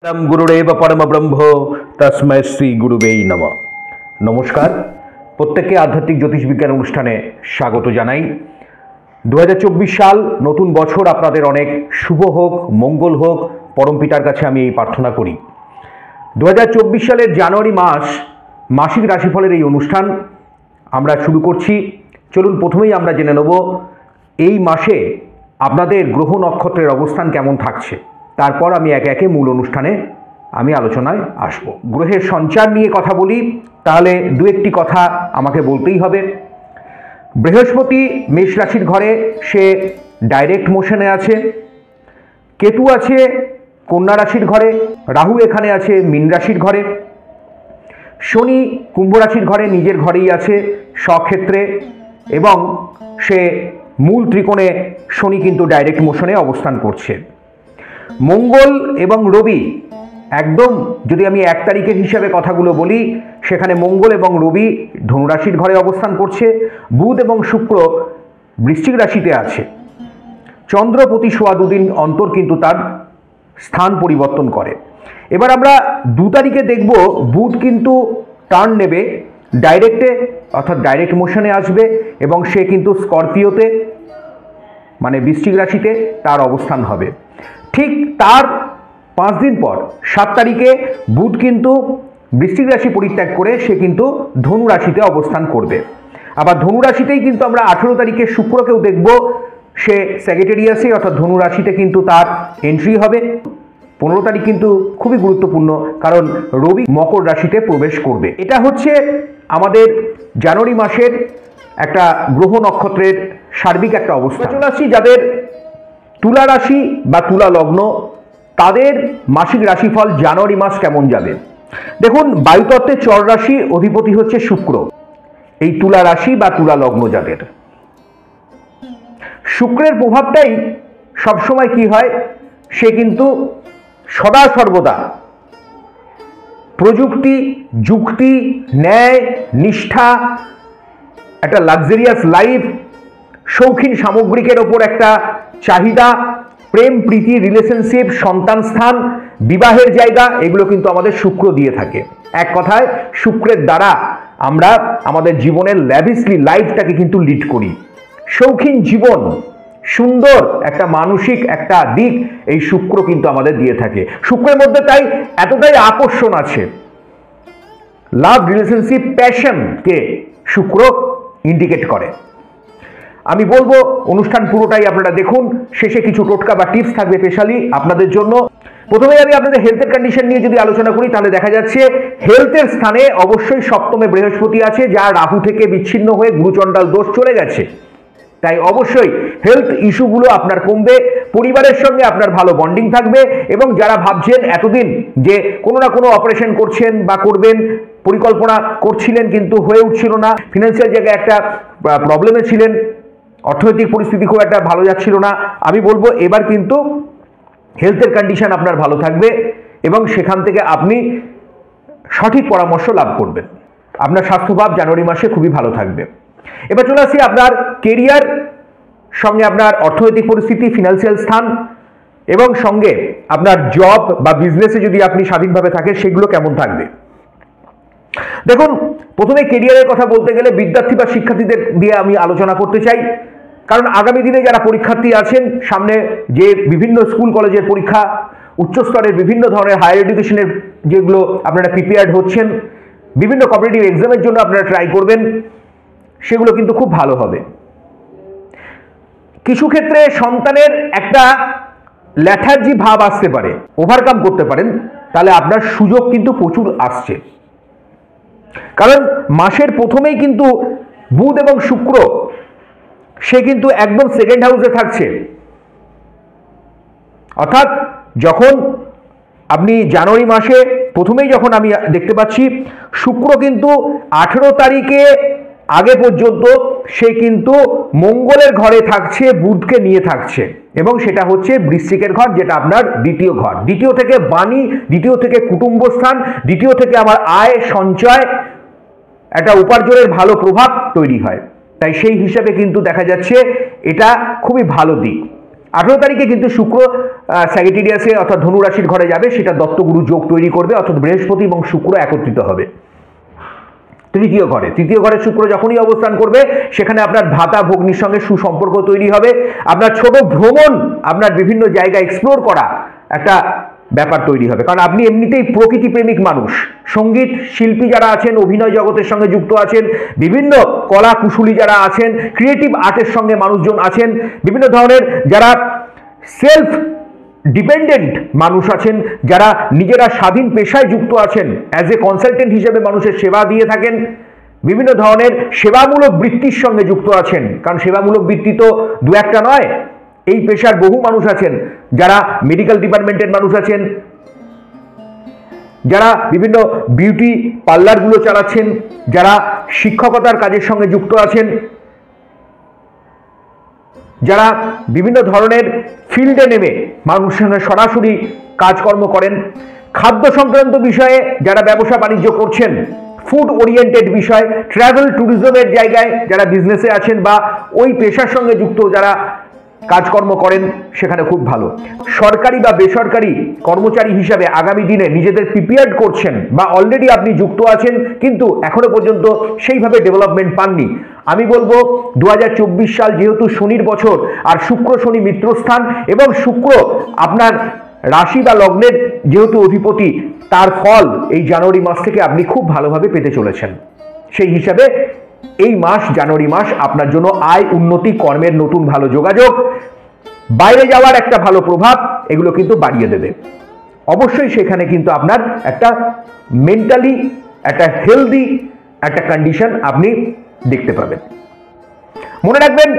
परम गुरुदेव परम ब्रह्म तस्मै श्री गुरुवेই नमः। नमस्कार, प्रत्येकকে आध्यात्मिक ज्योतिष विज्ञान অনুষ্ঠানে স্বাগত জানাই। 2024 সাল নতুন বছর আপনাদের অনেক শুভ হোক, মঙ্গল হোক, পরম পিতার কাছে আমি এই প্রার্থনা করি। 2024 সালের জানুয়ারি মাস মাসিক রাশিফলের এই অনুষ্ঠান আমরা শুরু করছি। চলুন প্রথমেই আমরা জেনে নেব এই মাসে আপনাদের গ্রহ নক্ষত্রের অবস্থান কেমন থাকছে। তারপর আমি একে একে মূল অনুষ্ঠানে আমি আলোচনায় আসব। গ্রহের সঞ্চার নিয়ে কথা বলি, তাহলে দু একটি কথা আমাকে বলতেই হবে। বৃহস্পতি মেষ রাশির ঘরে, সে ডাইরেক্ট মোশনে আছে। কেতু আছে কন্যা রাশির ঘরে, রাহু এখানে আছে মীন রাশির ঘরে। শনি কুম্ভ রাশির ঘরে, নিজের ঘরেই আছে স্বক্ষেত্রে, এবং সে মূল ত্রিকোণে শনি কিন্তু ডাইরেক্ট মোশনে অবস্থান করছে। মঙ্গল এবং রবি একদম, যদি আমি 1 তারিখের হিসাবে কথাগুলো বলি, সেখানে মঙ্গল এবং রবি ধনুরাশির ঘরে অবস্থান করছে। বুধ এবং শুক্র বৃশ্চিক রাশিতে আছে। চন্দ্র প্রতি সোয়া 2 দিন অন্তর কিন্তু তার স্থান পরিবর্তন করে। এবার আমরা 2 তারিখে দেখব বুধ কিন্তু টার্ন নেবে, ডাইরেক্টে অর্থাৎ ডাইরেক্ট মোশনে আসবে, এবং সে কিন্তু স্করপিওতে মানে বৃশ্চিক রাশিতে তার অবস্থান হবে। ঠিক তার 5 দিন পর 7 তারিখে বুধ কিন্তু বৃশ্চিক রাশি পরিত্যাগ করে সে কিন্তু ধনু রাশিতে অবস্থান করবে। আবার ধনু রাশিতেই কিন্তু আমরা 18 তারিখে শুক্রকেও দেখব, সে স্যাজিটেরিয়াসে অর্থাৎ ধনু রাশিতে কিন্তু তার এন্ট্রি হবে। 15 তারিখ কিন্তু খুবই গুরুত্বপূর্ণ, কারণ রবি মকর রাশিতে প্রবেশ করবে। এটা হচ্ছে আমাদের জানুয়ারি মাসের একটা গ্রহ নক্ষত্রের সার্বিক একটা অবস্থা। চলে আসছি যাদের তুলা রাশি বা তুলা লগ্ন, তাদের মাসিক রাশিফল জানুয়ারি মাস কেমন যাবে। দেখুন, বায়ুতত্ত্বের চর রাশি অধিপতি হচ্ছে শুক্র। এই তুলা রাশি বা তুলা লগ্ন যাদের, শুক্রের প্রভাবটাই সবসময় কি হয়, সে কিন্তু সদা সর্বদা প্রযুক্তি, যুক্তি, ন্যায়, নিষ্ঠা, একটা লাক্সারিয়াস লাইফ, শৌখিন সামগ্রিকের ওপর একটা চাহিদা, প্রেম প্রীতি, রিলেশনশিপ, সন্তান স্থান, বিবাহের জায়গা, এগুলো কিন্তু আমাদের শুক্র দিয়ে থাকে। এক কথায় শুক্রের দ্বারা আমরা আমাদের জীবনের ল্যাভিসলি লাইফটাকে কিন্তু লিড করি। শৌখিন জীবন, সুন্দর একটা মানসিক একটা দিক এই শুক্র কিন্তু আমাদের দিয়ে থাকে। শুক্রের মধ্যে তাই এতটাই আকর্ষণ আছে। লাভ, রিলেশনশিপ, প্যাশনকে শুক্র ইন্ডিকেট করে। আমি বলবো অনুষ্ঠান পুরোটাই আপনারা দেখুন, শেষে কিছু টোটকা বা টিপস থাকবে স্পেশালি আপনাদের জন্য। প্রথমে আমি আপনাদের হেলথের কন্ডিশন নিয়ে যদি আলোচনা করি, তাহলে দেখা যাচ্ছে হেলথের স্থানে অবশ্যই সপ্তমে বৃহস্পতি আছে, যা রাহু থেকে বিচ্ছিন্ন হয়ে গুরুচণ্ডাল দোষ চলে গেছে। তাই অবশ্যই হেলথ ইস্যুগুলো আপনার কমবে, পরিবারের সঙ্গে আপনার ভালো বন্ডিং থাকবে, এবং যারা ভাবছেন এতদিন যে কোনো না কোনো অপারেশন করছেন বা করবেন, পরিকল্পনা করছিলেন কিন্তু হয়ে উঠছিল না, ফিনান্সিয়াল জায়গায় একটা প্রবলেমে ছিলেন, অর্থনৈতিক পরিস্থিতি খুব একটা ভালো যাচ্ছিল না, আমি বলবো এবার কিন্তু হেলথের কন্ডিশন আপনার ভালো থাকবে, এবং সেখান থেকে আপনি সঠিক পরামর্শ লাভ করবেন। আপনার স্বাস্থ্যভাব জানুয়ারি মাসে খুবই ভালো থাকবে। এবার চলে আসি আপনার কেরিয়ার, সঙ্গে আপনার অর্থনৈতিক পরিস্থিতি, ফিনান্সিয়াল স্থান, এবং সঙ্গে আপনার জব বা বিজনেসে যদি আপনি স্বাধীনভাবে থাকেন সেগুলো কেমন থাকবে। দেখুন, প্রথমে কেরিয়ারের কথা বলতে গেলে বিদ্যার্থী বা শিক্ষার্থীদের দিয়ে আমি আলোচনা করতে চাই, কারণ আগামী দিনে যারা পরীক্ষার্থী আছেন, সামনে যে বিভিন্ন স্কুল কলেজের পরীক্ষা, উচ্চস্তরের বিভিন্ন ধরনের হায়ার এডুকেশনের যেগুলো আপনারা প্রিপেয়ার্ড হচ্ছেন, বিভিন্ন কম্পিটিটিভ এক্সামের জন্য আপনারা ট্রাই করবেন, সেগুলো কিন্তু খুব ভালো হবে। কিছু ক্ষেত্রে সন্তানের একটা ল্যাথার্জি ভাব আসতে পারে, ওভারকাম করতে পারেন, তাহলে আপনার সুযোগ কিন্তু প্রচুর আসছে। কারণ মাসের প্রথমেই কিন্তু বুধ এবং শুক্র সে কিন্তু একদম সেকেন্ড হাউসে থাকছে। অর্থাৎ যখন আপনি জানুয়ারি মাসে প্রথমেই যখন আমি দেখতে পাচ্ছি শুক্র কিন্তু 18 তারিখে আগে পর্যন্ত সে কিন্তু মঙ্গলের ঘরে থাকছে, বুধকে নিয়ে থাকছে, এবং সেটা হচ্ছে বৃশ্চিকের ঘর, যেটা আপনার দ্বিতীয় ঘর। দ্বিতীয় থেকে বাণী, দ্বিতীয় থেকে কুটুম্ব স্থান, দ্বিতীয় থেকে আমার আয় সঞ্চয়, একটা উপার্জনের ভালো প্রভাব তৈরি হয়। তাই সেই হিসাবে কিন্তু দেখা যাচ্ছে এটা খুবই ভালো দিক। 18 তারিখে কিন্তু শুক্র স্যাজিটেরিয়াসে অর্থাৎ ধনু রাশির ঘরে যাবে, সেটা দত্তগুরু যোগ তৈরি করবে, অর্থাৎ বৃহস্পতি এবং শুক্র একত্রিত হবে তৃতীয় ঘরে শুক্র যখনই অবস্থান করবে সেখানে আপনার ভাতা ভগ্নির সঙ্গে সুসম্পর্ক তৈরি হবে। আপনার ছোট ভ্রমণ, আপনার বিভিন্ন জায়গা এক্সপ্লোর করা একটা ব্যাপার তৈরি হবে, কারণ আপনি এমনিতেই প্রকৃতি প্রেমিক মানুষ। সঙ্গীত শিল্পী যারা আছেন, অভিনয় জগতের সঙ্গে যুক্ত আছেন, বিভিন্ন কলা কুশলী যারা আছেন, ক্রিয়েটিভ আর্টের সঙ্গে মানুষজন আছেন, বিভিন্ন ধরনের যারা সেলফ ডিপেন্ডেন্ট মানুষ আছেন, যারা নিজেরা স্বাধীন পেশায় যুক্ত আছেন, অ্যাজ এ কনসালটেন্ট হিসেবে মানুষের সেবা দিয়ে থাকেন, বিভিন্ন ধরনের সেবামূলক বৃত্তির সঙ্গে যুক্ত আছেন, কারণ সেবামূলক বৃত্তি তো দু একটা নয়, এই পেশার বহু মানুষ আছেন, যারা মেডিকেল ডিপার্টমেন্টের মানুষ আছেন, যারা বিভিন্ন বিউটি পার্লারগুলো চালাচ্ছেন, যারা শিক্ষকতার কাজের সঙ্গে যুক্ত আছেন, যারা বিভিন্ন ধরনের ফিল্ডে নেমে মানুষের সঙ্গে সরাসরি কাজকর্ম করেন, খাদ্য সংক্রান্ত বিষয়ে যারা ব্যবসা বাণিজ্য করছেন, ফুড ওরিয়েন্টেড বিষয়, ট্রাভেল ট্যুরিজমের জায়গায় যারা বিজনেসে আছেন বা ওই পেশার সঙ্গে যুক্ত যারা কাজকর্ম করেন, সেখানে খুব ভালো। সরকারি বা বেসরকারি কর্মচারী হিসাবে আগামী দিনে নিজেদের প্রিপেয়ার্ড করছেন বা অলরেডি আপনি যুক্ত আছেন কিন্তু এখনো পর্যন্ত সেইভাবে ডেভেলপমেন্ট পাননি, আমি বলবো 2024 সাল যেহেতু শনির বছর, আর শুক্র শনি মিত্রস্থান এবং শুক্র আপনার রাশি বা লগ্নের যেহেতু অধিপতি, তার ফল এই জানুয়ারি মাস থেকে আপনি খুব ভালোভাবে পেতে চলেছেন। সেই হিসাবে এই মাস, জানুয়ারি মাস আপনার জন্য আয় উন্নতি, কর্মের নতুন ভালো যোগাযোগ, বাইরে যাওয়ার একটা ভালো প্রভাব, এগুলো কিন্তু বাড়িয়ে দেবে। অবশ্যই সেখানে কিন্তু আপনার একটা মেন্টালি একটা হেলদি একটা কন্ডিশন আপনি দেখতে পাবেন। মনে রাখবেন,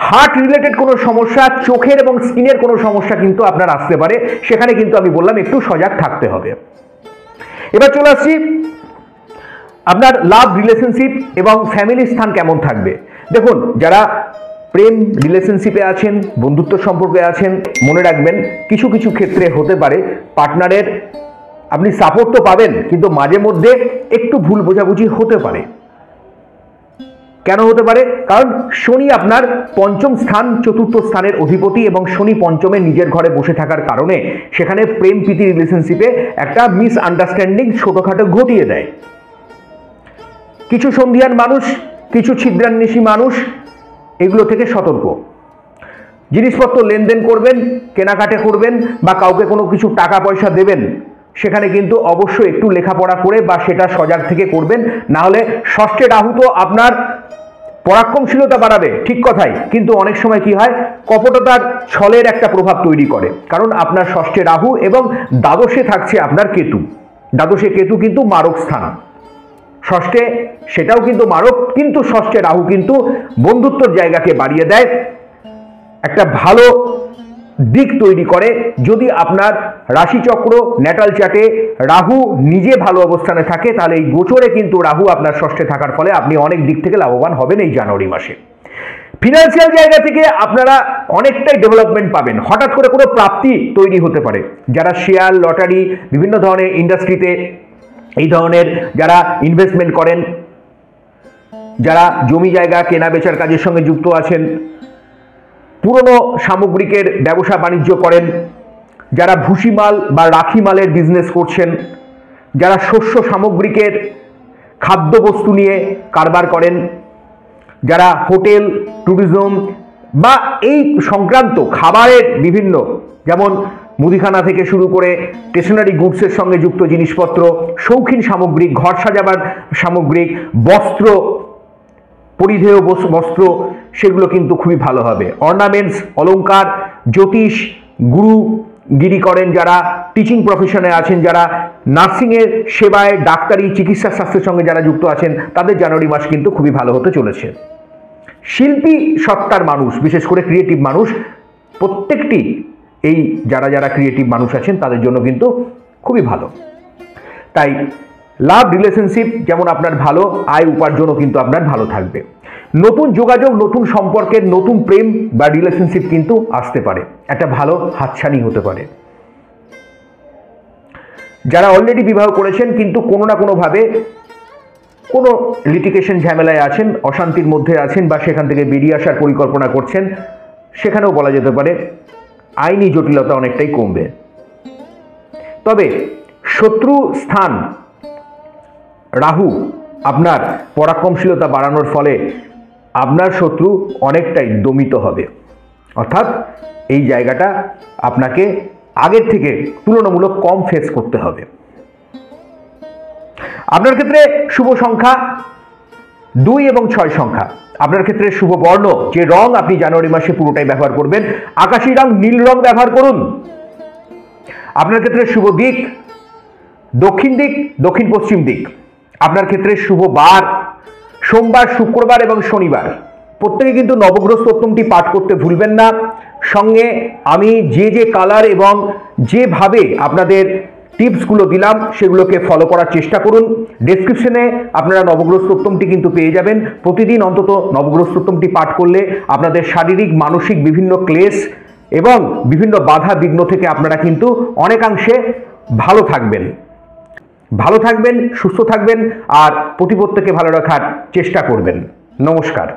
হার্ট রিলেটেড কোনো সমস্যা, চোখের এবং স্কিনের কোনো সমস্যা কিন্তু আপনার আসতে পারে, সেখানে কিন্তু আমি বললাম একটু সজাগ থাকতে হবে। এবার চলে আসছি আপনার লাভ, রিলেশনশিপ এবং ফ্যামিলি স্থান কেমন থাকবে। দেখুন, যারা প্রেম রিলেশনশিপে আছেন, বন্ধুত্ব সম্পর্কে আছেন, মনে রাখবেন কিছু কিছু ক্ষেত্রে হতে পারে পার্টনারের আপনি সাপোর্ট তো পাবেন, কিন্তু মাঝে মধ্যে একটু ভুল বোঝাবুঝি হতে পারে। কেন হতে পারে? কারণ শনি আপনার পঞ্চম স্থান, চতুর্থ স্থানের অধিপতি এবং শনি পঞ্চমে নিজের ঘরে বসে থাকার কারণে সেখানে প্রেম প্রীতি রিলেশনশিপে একটা মিসআন্ডারস্ট্যান্ডিং ছোটখাটো ঘটিয়ে দেয়। কিছু সন্ধিয়ান মানুষ, কিছু ছিদ্রান্বেষী মানুষ, এগুলো থেকে সতর্ক। জিনিসপত্র লেনদেন করবেন, কেনাকাটা করবেন বা কাউকে কোনো কিছু টাকা পয়সা দেবেন, সেখানে কিন্তু অবশ্যই একটু লেখাপড়া করে বা সেটা সজাগ থেকে করবেন, না হলে ষষ্ঠে রাহু তো আপনার পরাক্রমশীলতা বাড়াবে, ঠিক কথাই, কিন্তু অনেক সময় কি হয়, কপটতার ছলের একটা প্রভাব তৈরি করে, কারণ আপনার ষষ্ঠে রাহু এবং দ্বাদশে থাকছে আপনার কেতু। দ্বাদশে কেতু কিন্তু মারক স্থান, ষষ্ঠে সেটাও কিন্তু মারক, কিন্তু ষষ্ঠে রাহু কিন্তু বন্ধুত্বর জায়গাকে বাড়িয়ে দেয়, একটা ভালো দিক তৈরি করে। যদি আপনার রাশিচক্র ন্যাটাল চার্টে রাহু নিজে ভালো অবস্থানে থাকে, তাহলে এই গোচরে কিন্তু রাহু আপনার ষষ্ঠে থাকার ফলে আপনি অনেক দিক থেকে লাভবান হবেন এই জানুয়ারি মাসে। ফিনান্সিয়াল জায়গা থেকে আপনারা অনেকটাই ডেভেলপমেন্ট পাবেন, হঠাৎ করে কোনো প্রাপ্তি তৈরি হতে পারে। যারা শেয়ার, লটারি, বিভিন্ন ধরনের ইন্ডাস্ট্রিতে এই ধরনের যারা ইনভেস্টমেন্ট করেন, যারা জমি জায়গা কেনা বেচার কাজের সঙ্গে যুক্ত আছেন, পুরনো সামগ্রিকের ব্যবসা বাণিজ্য করেন, যারা ভুসিমাল বা রাখি মালের বিজনেস করছেন, যারা শস্য সামগ্রিকের খাদ্যবস্তু নিয়ে কারবার করেন, যারা হোটেল ট্যুরিজম বা এই সংক্রান্ত খাবারের বিভিন্ন, যেমন মুদিখানা থেকে শুরু করে স্টেশনারি গুডসের সঙ্গে যুক্ত জিনিসপত্র, শৌখিন সামগ্রিক, ঘর সাজাবার সামগ্রিক, বস্ত্র, পরিধেয় বস্ত্র, সেগুলো কিন্তু খুবই ভালো হবে। অর্নামেন্টস, অলংকার, জ্যোতিষ, গুরুগিরি করেন যারা, টিচিং প্রফেশনে আছেন যারা, নার্সিংয়ের সেবায়, ডাক্তারি, চিকিৎসা শাস্ত্রের সঙ্গে যারা যুক্ত আছেন, তাদের জানুয়ারি মাস কিন্তু খুবই ভালো হতে চলেছে। শিল্পী সত্তার মানুষ, বিশেষ করে ক্রিয়েটিভ মানুষ, প্রত্যেকটি এই যারা যারা ক্রিয়েটিভ মানুষ আছেন তাদের জন্য কিন্তু খুবই ভালো। তাই লাভ, রিলেশনশিপ যেমন আপনার ভালো, আয় উপার্জনও কিন্তু আপনার ভালো থাকবে। নতুন যোগাযোগ, নতুন সম্পর্কের, নতুন প্রেম বা রিলেশনশিপ কিন্তু আসতে পারে, একটা ভালো হাতছানি হতে পারে। যারা অলরেডি বিবাহ করেছেন কিন্তু কোনো না কোনোভাবে কোনো লিটিগেশন ঝামেলায় আছেন, অশান্তির মধ্যে আছেন বা সেখান থেকে বেরিয়ে আসার পরিকল্পনা করছেন, সেখানেও বলা যেতে পারে আইনি জটিলতা অনেকটাই কমবে। তবে শত্রু স্থান রাহু আপনার পরাক্রমশীলতা বাড়ানোর ফলে আপনার শত্রু অনেকটাই দমিত হবে, অর্থাৎ এই জায়গাটা আপনাকে আগের থেকে তুলনামূলক কম ফেস করতে হবে। আপনার ক্ষেত্রে শুভ সংখ্যা 2 এবং 6 সংখ্যা। আপনার ক্ষেত্রে শুভ বর্ণ, যে রং আপনি জানুয়ারি মাসে পুরোটাই ব্যবহার করবেন, আকাশী রং নীল রং ব্যবহার করুন। আপনার ক্ষেত্রে শুভ দিক দক্ষিণ দিক, দক্ষিণ পশ্চিম দিক। আপনার ক্ষেত্রে শুভ বার সোমবার, শুক্রবার এবং শনিবার। প্রত্যেকে কিন্তু নবগ্রহ স্তোত্রটি পাঠ করতে ভুলবেন না। সঙ্গে আমি যে কালার এবং যেভাবে আপনাদের টিপসগুলো দিলাম সেগুলোকে ফলো করার চেষ্টা করুন। ডেসক্রিপশনে আপনারা নবগ্রহ স্তোত্রটি কিন্তু পেয়ে যাবেন। প্রতিদিন অন্তত নবগ্রহ স্তোত্রটি পাঠ করলে আপনাদের শারীরিক মানসিক বিভিন্ন ক্লেশ এবং বিভিন্ন বাধা বিঘ্ন থেকে আপনারা কিন্তু অনেকাংশে ভালো থাকবেন, সুস্থ থাকবেন আর প্রতিপত্তিকে ভালো রাখার চেষ্টা করবেন। নমস্কার।